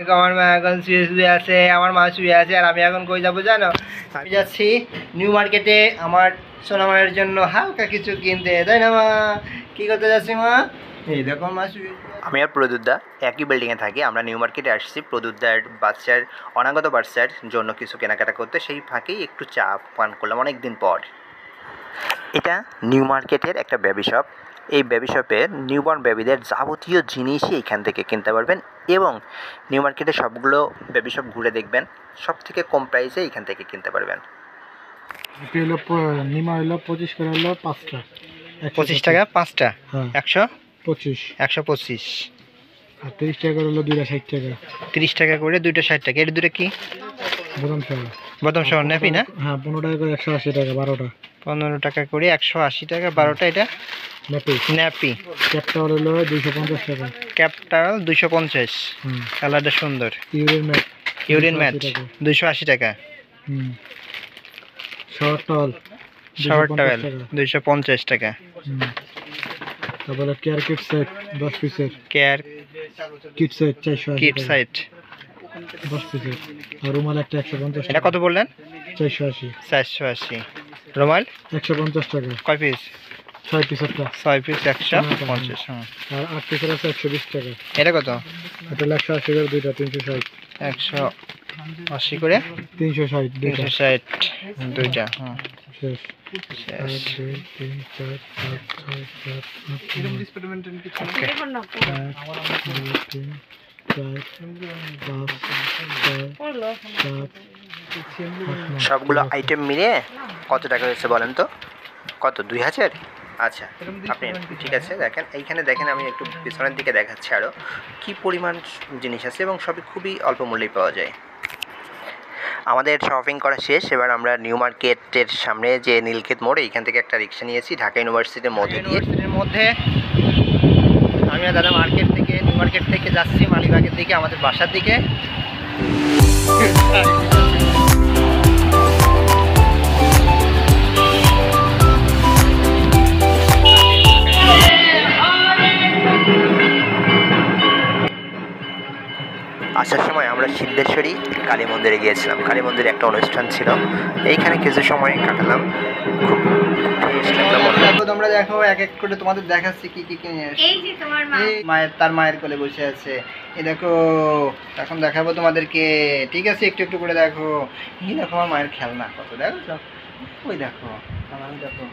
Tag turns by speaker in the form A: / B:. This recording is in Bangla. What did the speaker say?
A: আমার মা এখন শুয়ে আছে, আমার মা শুয়ে আছে, আর আমি এখন কই যাবো জানো? আমি যাচ্ছি নিউ মার্কেটে আমার সোনামায়ের জন্য হালকা কিছু কিনতে, তাই না মা? কি করতে যাচ্ছি মা? এই দেখো মা শুয়ে। আমি আর প্রদ্যুৎদা একই বিল্ডিংয়ে থাকি। আমরা নিউ মার্কেটে আসছি প্রদ্যুৎদার বাচ্চার অনাগত বাচ্চার জন্য কিছু কেনাকাটা করতে। সেই ফাঁকেই একটু চা পান করলাম অনেক দিন পর। এটা নিউ মার্কেটের একটা বেবি শপ। এই বেবি শপে নিউবর্ন বেবিদের যাবতীয় জিনিসই এখান থেকে কিনতে পারবেন, এবং নিউ মার্কেটে সবগুলো বেবি শপ ঘুরে দেখবেন, সব থেকে কম প্রাইসে এখান থেকে কিনতে পারবেন।
B: নিমা হলো 25 করে হলো 5টা,
A: 25 টাকা 5টা,
B: হ্যাঁ
A: 125 125,
B: আর 30 টাকা করে হলো 2টা 60 টাকা,
A: 30 টাকা করে 2টা 60 টাকা। এর দুটো কি
B: বদাম সহ?
A: বাদাম সহ ন্যাপি না?
B: হ্যাঁ 15 টাকা করে 180 টাকা 12টা,
A: 15 টাকা করে 180 টাকা 12টা। এটা
B: ন্যাপি
A: ন্যাপি
B: ক্যাপটা হলো 250 টাকা,
A: ক্যাপটাল 250।
B: হুম
A: কালারটা সুন্দর।
B: ইউরিন ম্যাট
A: 280 টাকা।
B: হুম শর্ট টাওয়াল
A: শাওয়ার টাওয়েল 250 টাকা।
B: তারপরে কেয়ার কিট সেট 10 পিসের,
A: কেয়ার
B: কিট সেট 480
A: কিট
B: টাকা
A: সাইট
B: 10 পিসের, আর রুমাল একটা 150
A: এটা
B: টাকা।
A: কত বললেন?
B: 480
A: 480। রুমাল
B: 150 টাকা,
A: কয় পিস?
B: 6 পিসেরটা,
A: 6 পিস 150। হ্যাঁ।
B: আর 8 পিসের আছে 120 টাকা।
A: এটা কত?
B: এটা 180 করে দুইটা 360,
A: 180 করে
B: 360 দুইটা
A: 360 দুইটা। হ্যাঁ
B: শেষ।
A: শেষ।
B: 1 2 3 4 5 6 7 8 9 10
A: ওকে।
B: 1 2 3 4 5 6 7
A: সবগুলো আইটেম মিলিয়ে কত টাকা হয়েছে বলেন তো? কত? 2000? আচ্ছা, আপনি ঠিক আছে দেখেন, এইখানে দেখেন, আমি একটু পিছনের দিকে দেখাচ্ছি আরও কী পরিমাণ জিনিস আছে, এবং সবই খুবই অল্প মূল্যেই পাওয়া যায়। আমাদের শপিং করা শেষ। এবার আমরা নিউ মার্কেটের সামনে যে নীলক্ষেত মোড়, এইখান থেকে একটা রিক্সা নিয়েছি ঢাকা ইউনিভার্সিটির মধ্যে দিয়ে। আমি আর দাদা নিউ মার্কেট থেকে যাচ্ছি মালিবাগের দিকে, আমাদের বাসার দিকে। আসার সময় আমরা সিদ্ধেশ্বরী কালী মন্দিরে গিয়েছিলাম। কালী মন্দিরে একটা অনুষ্ঠান ছিল, এইখানে কিছু সময় কাটালাম, খুব ফ্রেশ লাগলো মনটা। তোমরা দেখো, এক এক করে তোমাদের দেখাচ্ছি কি কি কিনে আসছি।
C: এই যে তোমার মা
A: তার মায়ের কোলে বসে আছে। এই দেখো, এখন দেখাবো তোমাদেরকে, ঠিক আছে? একটু একটু করে দেখো। এই দেখো আমার মায়ের খেলনা কত, দেখো ওই দেখো, আমার দেখো।